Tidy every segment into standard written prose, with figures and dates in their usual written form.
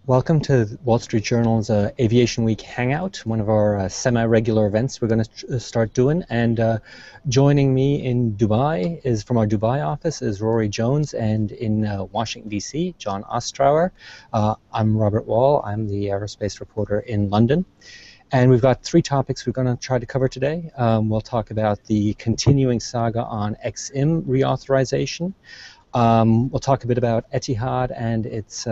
Welcome to Wall Street Journal's Aviation Week Hangout, one of our semi-regular events we're going to start doing. And joining me in Dubai is, from our Dubai office, is Rory Jones, and in Washington, D.C., John Ostrower. I'm Robert Wall. I'm the aerospace reporter in London. And we've got three topics we're going to try to cover today. We'll talk about the continuing saga on XM reauthorization. We'll talk a bit about Etihad and its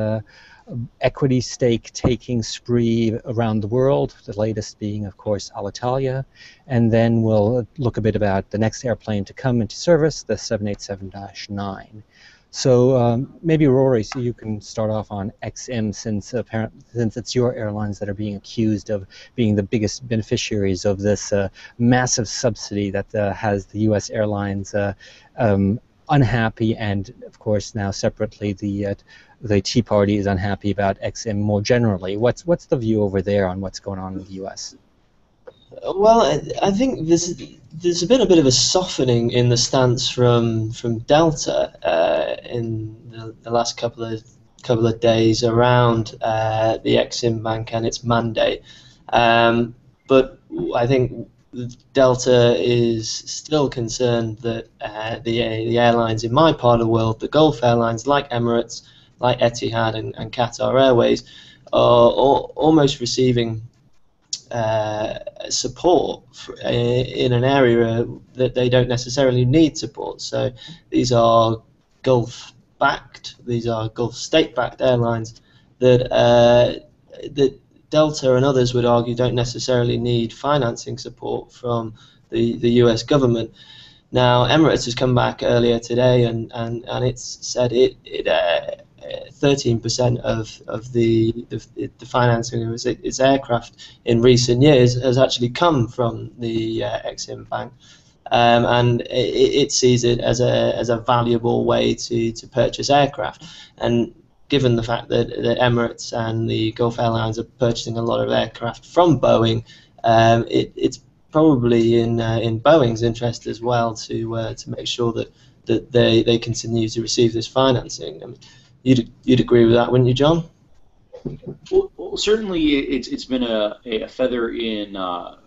equity stake taking spree around the world, the latest being, of course, Alitalia. And then we'll look a bit about the next airplane to come into service, the 787-9. So maybe Rory, so you can start off on XM, since it's your airlines that are being accused of being the biggest beneficiaries of this massive subsidy that has the U.S. airlines unhappy, and of course now separately the Tea Party is unhappy about XM more generally. What's the view over there on what's going on in the U.S.? Well, I think there's been a bit of a softening in the stance from Delta in the last couple of days around the Exim Bank and its mandate. But I think Delta is still concerned that the airlines in my part of the world, the Gulf airlines like Emirates, like Etihad and Qatar Airways, are almost receiving support in an area that they don't necessarily need support. So these are Gulf state-backed airlines that Delta and others would argue don't necessarily need financing support from the US government. Now, Emirates has come back earlier today and it's said it 13% of the financing of its aircraft in recent years has actually come from the Exim Bank, and it sees it as a valuable way to purchase aircraft. And given the fact that Emirates and the Gulf Airlines are purchasing a lot of aircraft from Boeing, it's probably in Boeing's interest as well to make sure that they continue to receive this financing. I mean, you'd agree with that, wouldn't you, John? Well, certainly it's been a feather or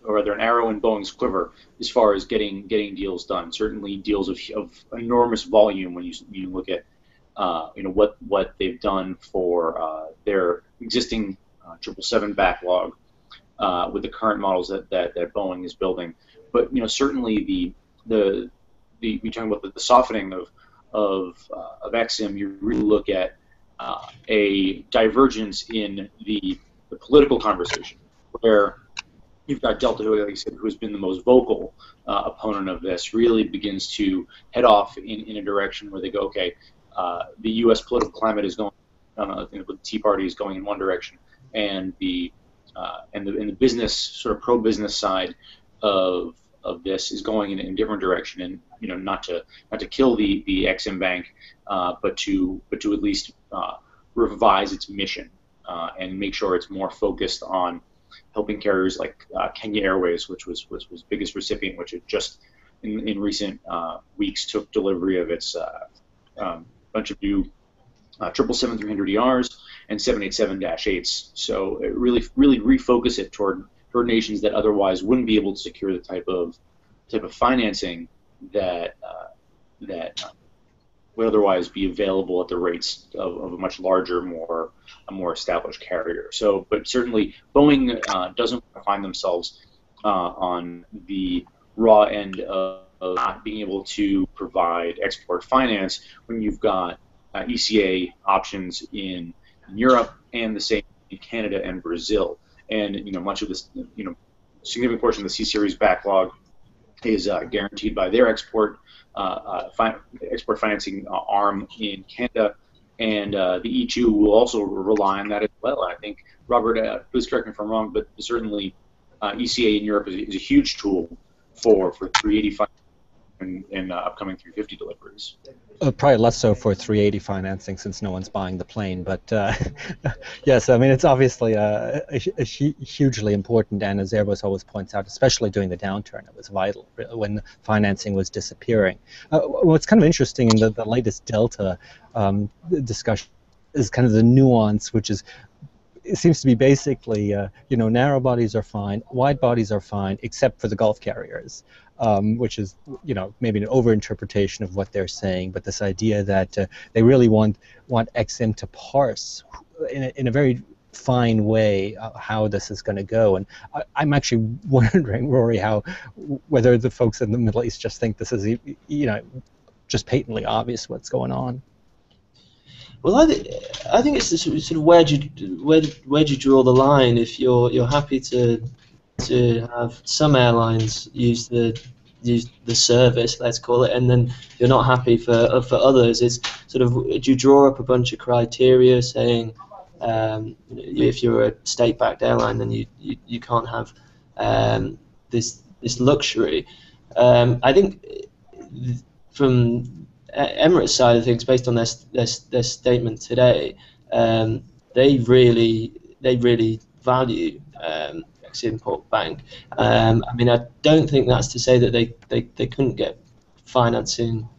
rather an arrow in Boeing's quiver as far as getting deals done. Certainly deals of enormous volume when you look at what they've done for their existing 777 backlog with the current models that Boeing is building. But certainly we talking about the softening of XM, you really look at a divergence in the political conversation, where you've got Delta, who, like I said, who has been the most vocal opponent of this, really begins to head off in a direction where they go, okay, the U.S. political climate is going, the Tea Party is going in one direction, and the business, sort of pro-business side of this is going in a different direction, and not to kill the Exim Bank, but to at least revise its mission and make sure it's more focused on helping carriers like Kenya Airways, which was biggest recipient, which had just in recent weeks took delivery of its bunch of new 777-300ERs and 787-8s. So it really refocus it toward nations that otherwise wouldn't be able to secure the type of financing that would otherwise be available at the rates of a much larger, more established carrier. So, but certainly Boeing doesn't find themselves on the raw end of not being able to provide export finance when you've got ECA options in Europe and the same in Canada and Brazil. And much of this, significant portion of the C-Series backlog is guaranteed by their export financing arm in Canada, and the E2 will also rely on that as well. And I think, Robert, please correct me if I'm wrong, but certainly ECA in Europe is a huge tool for 385 and upcoming 350 deliveries. Probably less so for 380 financing, since no one's buying the plane. But yes, I mean, it's obviously hugely important, and as Airbus always points out, especially during the downturn, it was vital when financing was disappearing. What's kind of interesting in the latest Delta discussion is kind of the nuance, which is it seems to be basically, narrow bodies are fine, wide bodies are fine, except for the Gulf carriers, which is, maybe an overinterpretation of what they're saying. But this idea that they really want XM to parse in a very fine way how this is going to go. And I'm actually wondering, Rory, whether the folks in the Middle East just think this is, just patently obvious what's going on. Well, I think it's the sort of where do you draw the line if you're happy to have some airlines use the service, let's call it, and then you're not happy for others. It's sort of, do you draw up a bunch of criteria saying if you're a state-backed airline, then you can't have this luxury. I think from Emirates side of things, based on their statement today, they really value Export Bank. I mean, I don't think that's to say that they couldn't get financing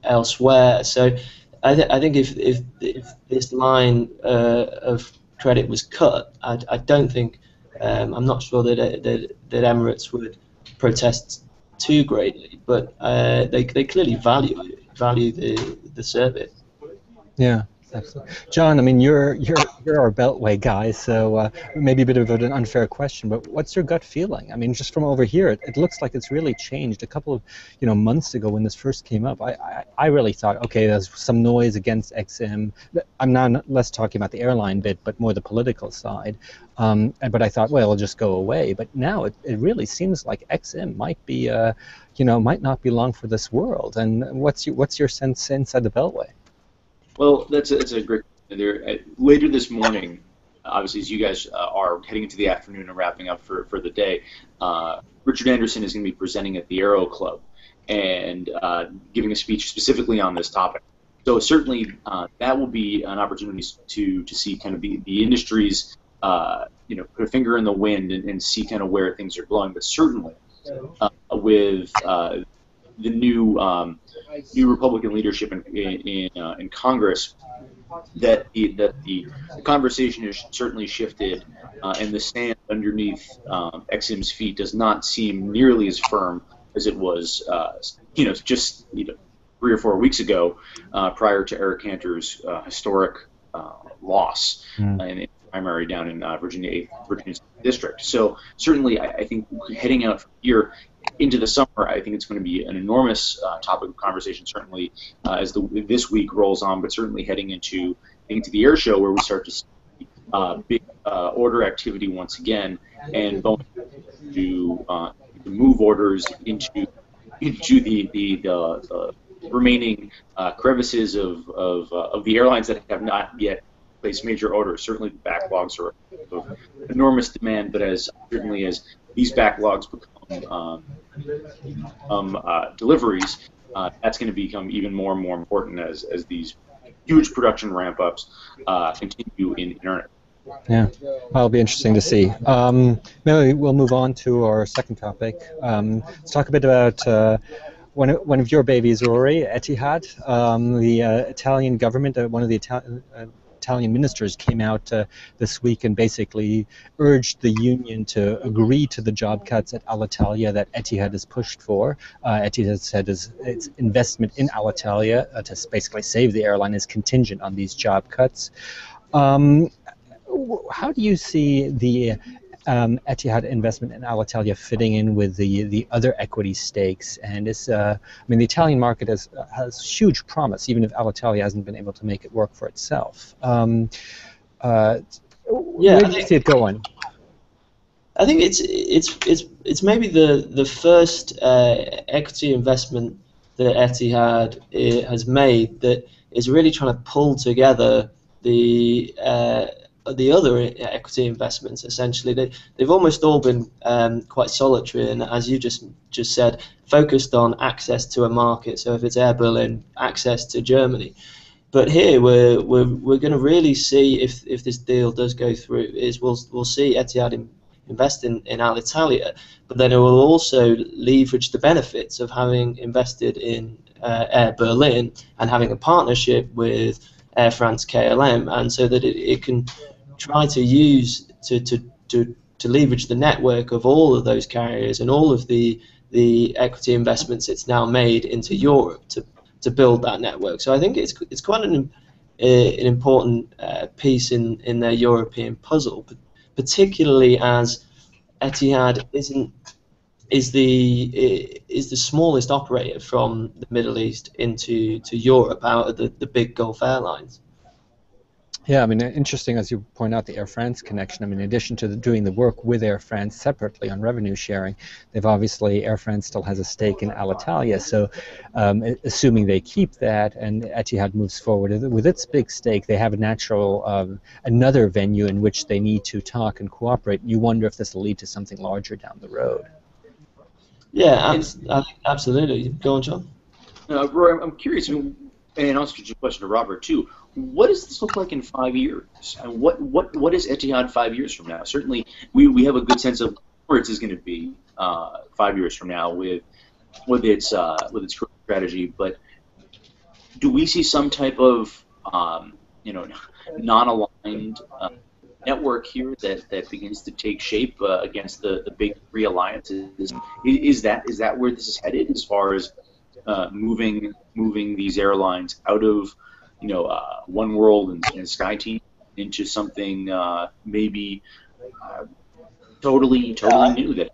elsewhere. So I think if this line of credit was cut, I don't think I'm not sure that Emirates would protest too greatly, but they clearly value the service. Yeah, absolutely. John, I mean, you're our Beltway guy, so maybe a bit of an unfair question, but what's your gut feeling? I mean, just from over here, it looks like it's really changed. A couple of months ago when this first came up, I really thought, okay, there's some noise against XM. I'm not less talking about the airline bit, but more the political side. But I thought, well, it'll just go away. But now it really seems like XM might be, might not be long for this world. And what's your sense inside the Beltway? Well, that's a great question. Later this morning, obviously, as you guys are heading into the afternoon and wrapping up for the day, Richard Anderson is going to be presenting at the Aero Club and giving a speech specifically on this topic. So certainly that will be an opportunity to see kind of the industry's put a finger in the wind and see kind of where things are blowing. But certainly with the new Republican leadership in Congress, that the conversation has certainly shifted, and the sand underneath XM's feet does not seem nearly as firm as it was, just 3 or 4 weeks ago, prior to Eric Cantor's historic loss in the primary down in Virginia District. So certainly, I think heading out from here into the summer, I think it's going to be an enormous topic of conversation, certainly as this week rolls on, but certainly heading into the air show, where we start to see big order activity once again, and Boeing to move orders into the remaining crevices of the airlines that have not yet placed major orders. Certainly the backlogs are of enormous demand, but certainly as these backlogs become deliveries, that's going to become even more and more important as these huge production ramp-ups continue in earnest. Yeah, that'll be interesting to see. Maybe we'll move on to our second topic. Let's talk a bit about one of your babies, Rory, Etihad. The Italian government, one of the Italian ministers came out this week and basically urged the union to agree to the job cuts at Alitalia that Etihad has pushed for. Etihad said its investment in Alitalia to basically save the airline is contingent on these job cuts. How do you see the Etihad investment in Alitalia fitting in with the other equity stakes? And the Italian market has huge promise, even if Alitalia hasn't been able to make it work for itself. Where do you see it going? I think it's maybe the first equity investment that Etihad has made that is really trying to pull together the other equity investments. Essentially, they've almost all been quite solitary, and as you just said, focused on access to a market. So if it's Air Berlin, access to Germany. But here we're going to really see if this deal does go through. We'll see Etihad invest in Alitalia, but then it will also leverage the benefits of having invested in Air Berlin and having a partnership with Air France KLM, and so that it can try to use to leverage the network of all of those carriers and all of the equity investments it's now made into Europe to build that network. So I think it's quite an important piece in their European puzzle, particularly as Etihad is the smallest operator from the Middle East into Europe out of the big Gulf airlines. Yeah, I mean, interesting as you point out the Air France connection. I mean, in addition to doing the work with Air France separately on revenue sharing, they've obviously, Air France still has a stake in Alitalia. So, assuming they keep that and Etihad moves forward with its big stake, they have a natural another venue in which they need to talk and cooperate. You wonder if this will lead to something larger down the road. Yeah, absolutely. Go on, John. Roy, I'm curious, and also a question to Robert too. What does this look like in 5 years? And what is Etihad 5 years from now? Certainly, we have a good sense of where it is going to be 5 years from now with its growth strategy. But do we see some type of non-aligned network here that begins to take shape against the big three alliances? Is that where this is headed as far as moving these airlines out of One World and SkyTeam into something maybe totally new?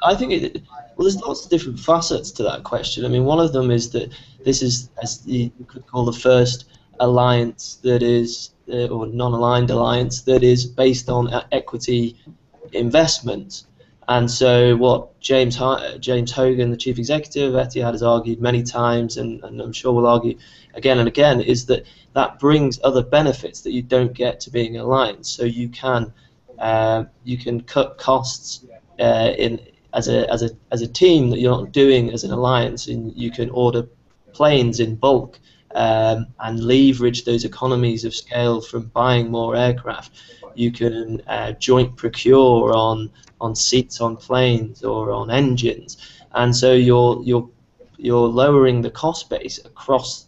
I think there's lots of different facets to that question. I mean, one of them is that this is, as you could call, the first alliance that is, or non-aligned alliance that is based on equity investment. And so what James Hogan, the chief executive of Etihad, has argued many times, and I'm sure will argue again and again, is that brings other benefits that you don't get to being an alliance. So you can cut costs as a team that you're not doing as an alliance, and you can order planes in bulk and leverage those economies of scale from buying more aircraft. You can joint procure on seats on planes or on engines, and so you're lowering the cost base across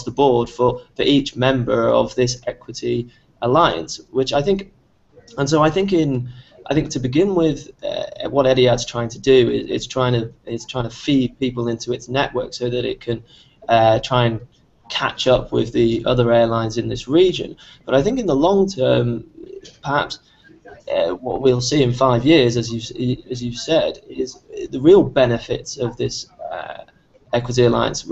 the board for each member of this equity alliance, which I think, and so I think to begin with, what Etihad's trying to do is trying to feed people into its network so that it can try and catch up with the other airlines in this region. But I think in the long term, perhaps what we'll see in 5 years, as you've said, is the real benefits of this equity alliance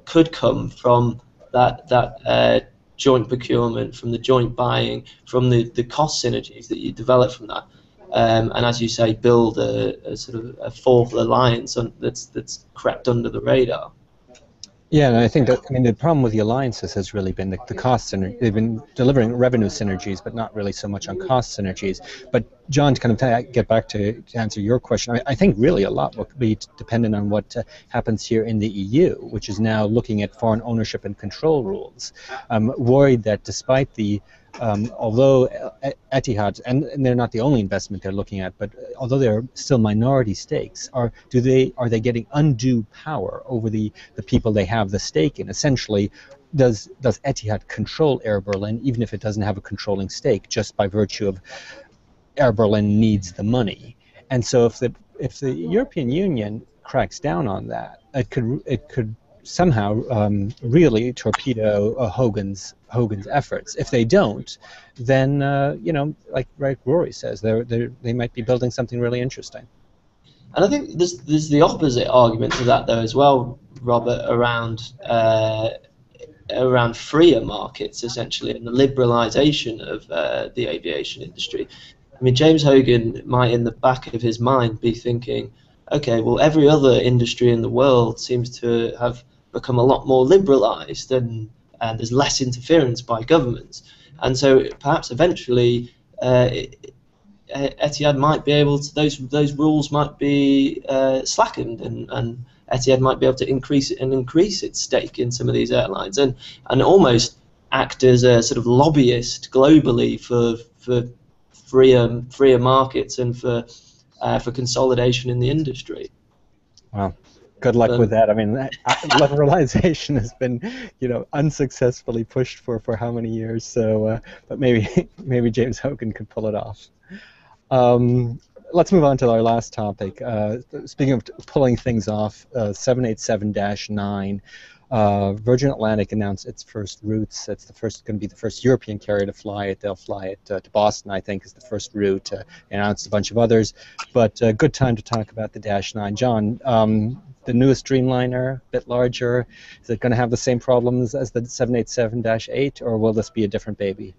could come from that joint procurement, from the joint buying, from the cost synergies that you develop from that, and as you say, build a sort of a fourth alliance that's crept under the radar. Yeah, and I think that, I mean, the problem with the alliances has really been the cost synergy. They've been delivering revenue synergies, but not really so much on cost synergies. But John, to kind of get back to answer your question, I think really a lot will be dependent on what happens here in the EU, which is now looking at foreign ownership and control rules. I'm worried that despite the although Etihad, and they're not the only investment they're looking at, but although they're still minority stakes, are they getting undue power over the people they have the stake in? Essentially, does Etihad control Air Berlin, even if it doesn't have a controlling stake, just by virtue of Air Berlin needs the money? And so if the European Union cracks down on that, it could somehow really torpedo Hogan's efforts. If they don't, then like Rory says, they might be building something really interesting. And I think there's the opposite argument to that though as well, Robert, around freer markets essentially, and the liberalisation of the aviation industry. I mean, James Hogan might in the back of his mind be thinking, okay, well, every other industry in the world seems to have become a lot more liberalised, and there's less interference by governments, and so perhaps eventually Etihad might be able to, those rules might be slackened, and Etihad might be able to increase its stake in some of these airlines, and almost act as a sort of lobbyist globally for freer markets and for consolidation in the industry. Wow. Good luck with Um, that. I mean, liberalization has been, unsuccessfully pushed for how many years? So, but maybe maybe James Hogan could pull it off. Um, let's move on to our last topic. Speaking of pulling things off, 787-9. Virgin Atlantic announced its first routes. It's going to be the first European carrier to fly it. They'll fly it to Boston, I think, is the first route. Announced a bunch of others, but good time to talk about the Dash 9. John, the newest Dreamliner, a bit larger. Is it going to have the same problems as the 787-8, or will this be a different baby?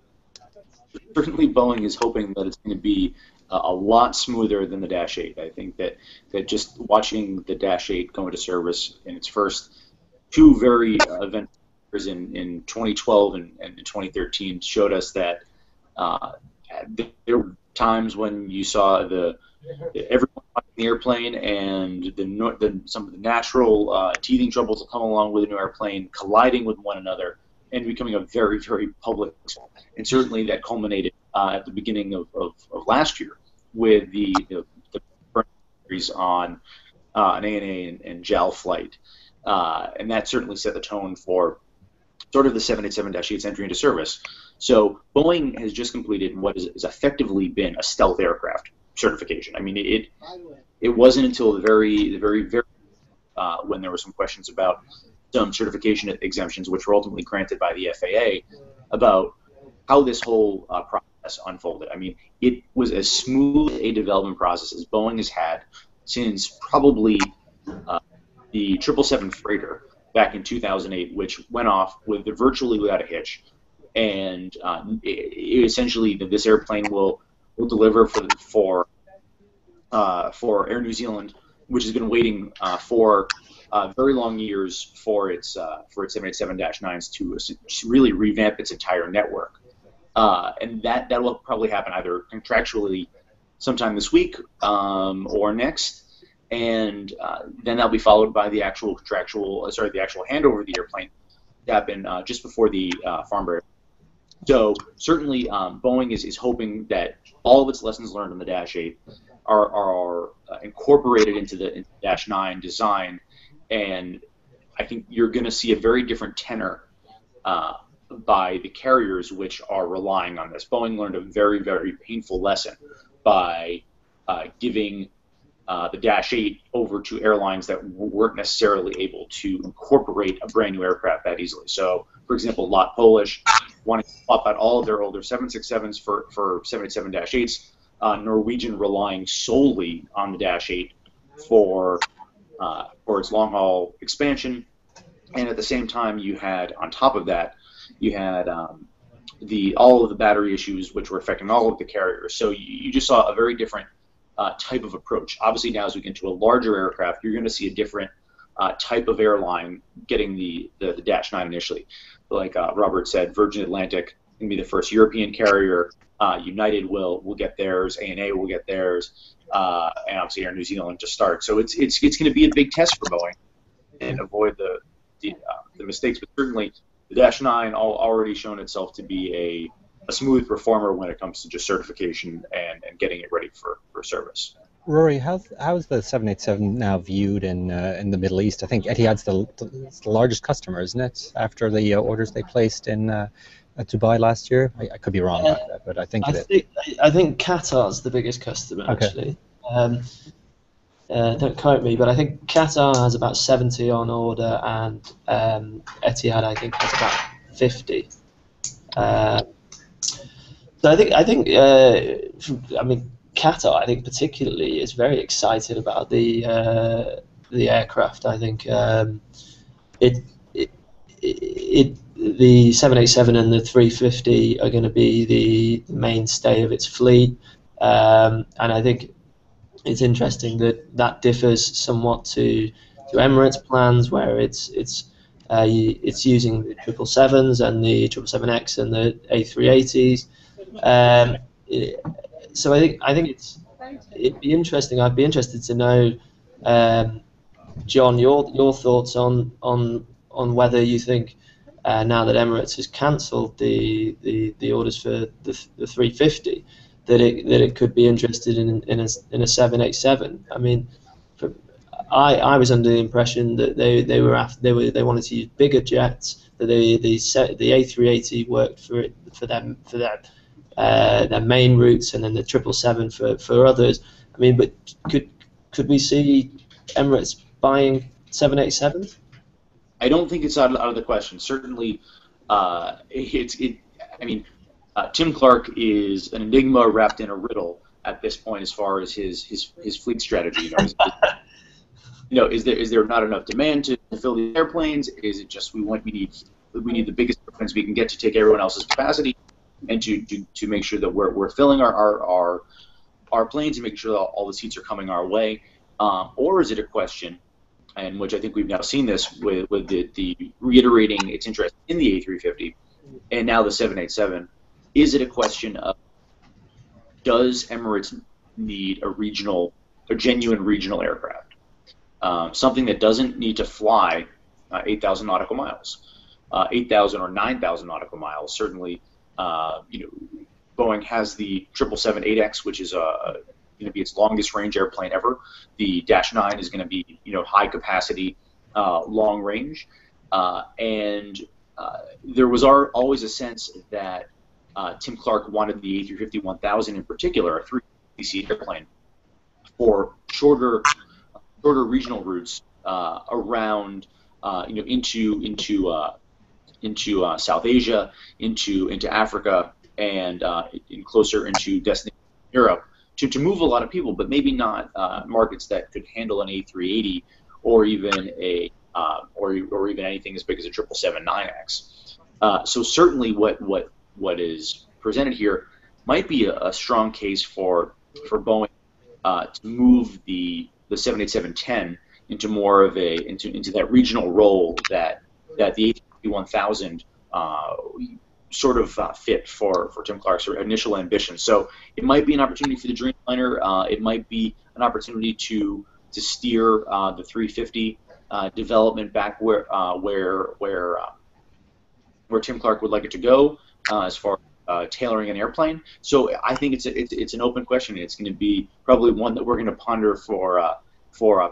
Certainly, Boeing is hoping that it's going to be a lot smoother than the Dash 8. I think that just watching the Dash 8 go into service in its first two very event in 2012 and 2013 showed us that there were times when you saw everyone on the airplane and some of the natural teething troubles that come along with a new airplane colliding with one another and becoming a very, very public. And certainly that culminated at the beginning of last year with the series on an ANA and JAL flight. And that certainly set the tone for sort of the 787-8's entry into service. So Boeing has just completed what has effectively been a stealth aircraft certification. I mean, it wasn't until the very when there were some questions about some certification exemptions, which were ultimately granted by the FAA, about how this whole process unfolded. I mean, it was as smooth a development process as Boeing has had since probably the 777 freighter back in 2008, which went off virtually without a hitch. And essentially, this airplane will deliver for Air New Zealand, which has been waiting for very long years for its 787-9s to really revamp its entire network. And that will probably happen either contractually sometime this week or next. And then that'll be followed by the actual handover of the airplane to happen just before the Farnborough. So certainly Boeing is hoping that all of its lessons learned on the Dash 8 are incorporated into the Dash 9 design, and I think you're going to see a very different tenor by the carriers which are relying on this. Boeing learned a very, very painful lesson by giving the Dash 8 over to airlines that weren't necessarily able to incorporate a brand new aircraft that easily. So, for example, Lot Polish wanting to swap out all of their older 767s for 787-8s, Norwegian relying solely on the Dash 8 for its long-haul expansion, and at the same time, you had on top of that, you had all of the battery issues which were affecting all of the carriers. So you just saw a very different type of approach. Obviously, now as we get into a larger aircraft, you're going to see a different type of airline getting the Dash 9 initially. Like Robert said, Virgin Atlantic can be the first European carrier. United will get theirs. ANA will get theirs, and obviously Air New Zealand to start. So it's going to be a big test for Boeing and avoid the mistakes. But certainly the Dash 9 already shown itself to be a smooth performer when it comes to just certification and getting it ready for service. Rory, how's the 787 now viewed in the Middle East? I think Etihad's the largest customer, isn't it? After the orders they placed in Dubai last year, I could be wrong about that, but I think I think Qatar's the biggest customer actually. Don't quote me, but I think Qatar has about 70 on order, and Etihad I think has about 50. So I think I mean Qatar I think particularly is very excited about the aircraft. I think the 787 and the 350 are going to be the mainstay of its fleet, and I think it's interesting that differs somewhat to Emirates plans, where it's using the 777s and the 777X and the A380s. So I think it'd be interesting. I'd be interested to know, John, your thoughts on whether you think now that Emirates has cancelled the orders for the 350 that it could be interested in a 787. I mean, I was under the impression that they wanted to use bigger jets. That the A380 worked for their main routes, and then the 777 for others. I mean, but could we see Emirates buying 787s? I don't think it's out of the question. Certainly, it's it. I mean, Tim Clark is an enigma wrapped in a riddle at this point, as far as his fleet strategy. Is there not enough demand to fill these airplanes? Is it just we need the biggest airplanes we can get to take everyone else's capacity, and to make sure that we're filling our planes and making sure that all the seats are coming our way, or is it a question, and which I think we've now seen this with the reiterating its interest in the A350 and now the 787, is it a question of, does Emirates need a genuine regional aircraft? Something that doesn't need to fly 8,000 nautical miles, 8,000 or 9,000 nautical miles. Certainly, Boeing has the 777-8X, which is going to be its longest range airplane ever. The Dash 9 is going to be high capacity, long range, and there was always a sense that Tim Clark wanted the A350-1000 in particular, a 350-seat airplane, for shorter regional routes around into South Asia, into Africa, and closer into destination Europe, to move a lot of people, but maybe not markets that could handle an A380 or even or even anything as big as a 777-9X. So certainly, what is presented here might be a strong case for Boeing to move the 787-10 into more of into that regional role that the A350-1000 sort of fit for Tim Clark's initial ambition. So it might be an opportunity for the Dreamliner. It might be an opportunity to steer the 350 development back where Tim Clark would like it to go, as far as tailoring an airplane. So I think it's an open question. It's going to be probably one that we're going to ponder for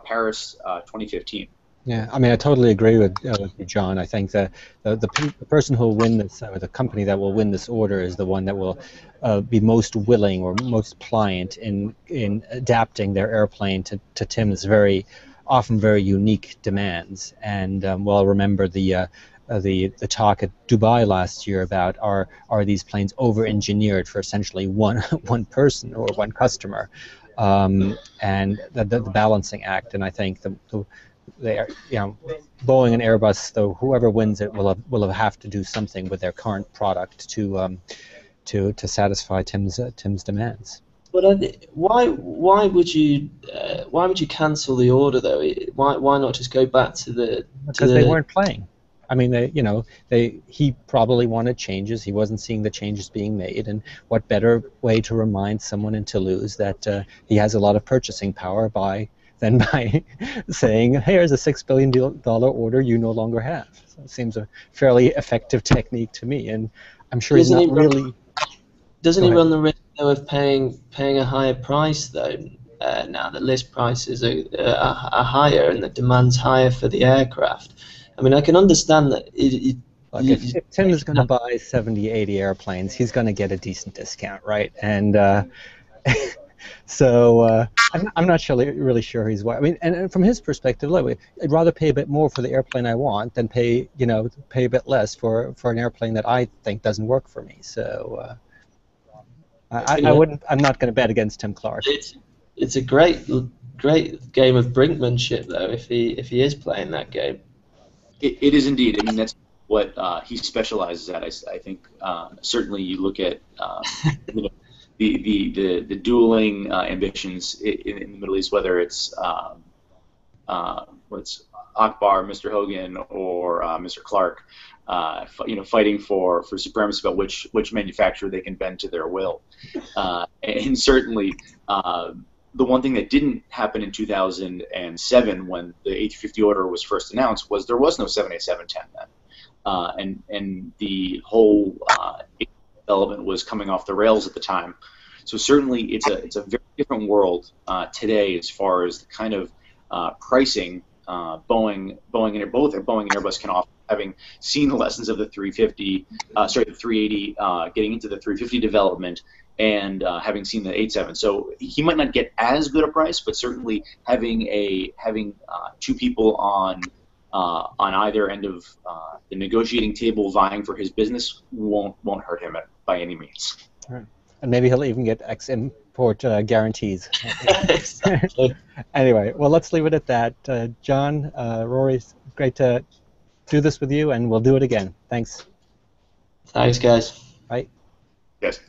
Paris 2015. Yeah, I mean, I totally agree with you, John. I think that the person who will win this, or the company that will win this order, is the one that will be most willing or most pliant in adapting their airplane to Tim's often very unique demands. And well, remember the talk at Dubai last year about are these planes over-engineered for essentially one person or one customer, and the balancing act. And I think Boeing and Airbus, though, whoever wins it will have to do something with their current product to satisfy Tim's demands. But why would you cancel the order though? Why not just go back to the? Because they weren't playing. I mean, he probably wanted changes. He wasn't seeing the changes being made, and what better way to remind someone in Toulouse that he has a lot of purchasing power than by saying, "Hey, here's a $6 billion order you no longer have." So it seems a fairly effective technique to me, and I'm sure he's not really. Doesn't he run the risk though of paying a higher price though? Now the list prices are higher and the demand's higher for the aircraft. I mean, I can understand that. If Tim is going to buy 70, 80 airplanes, he's going to get a decent discount, right? And so I'm not really sure he's why. I mean, and from his perspective, look, I'd rather pay a bit more for the airplane I want than pay a bit less for an airplane that I think doesn't work for me. So I wouldn't. I'm not going to bet against Tim Clark. It's a great game of brinkmanship though, if he is playing that game. It is indeed. I mean, that's what he specializes at. I think certainly you look at the dueling ambitions in the Middle East, whether it's Akbar, Mr. Hogan, or Mr. Clark, fighting for supremacy about which manufacturer they can bend to their will, and certainly. The one thing that didn't happen in 2007 when the A350 order was first announced was there was no 787-10 then, and the whole development was coming off the rails at the time. So certainly it's a very different world today as far as the kind of pricing, Boeing and Airbus can offer, having seen the lessons of the 350, the 380, getting into the 350 development, and having seen the 87. So he might not get as good a price, but certainly having two people on either end of the negotiating table vying for his business won't hurt him by any means. Right. And maybe he'll even get export guarantees. Exactly. Anyway, well, let's leave it at that. John, Rory, great to do this with you, and we'll do it again. Thanks. Thanks, guys. Bye. Yes.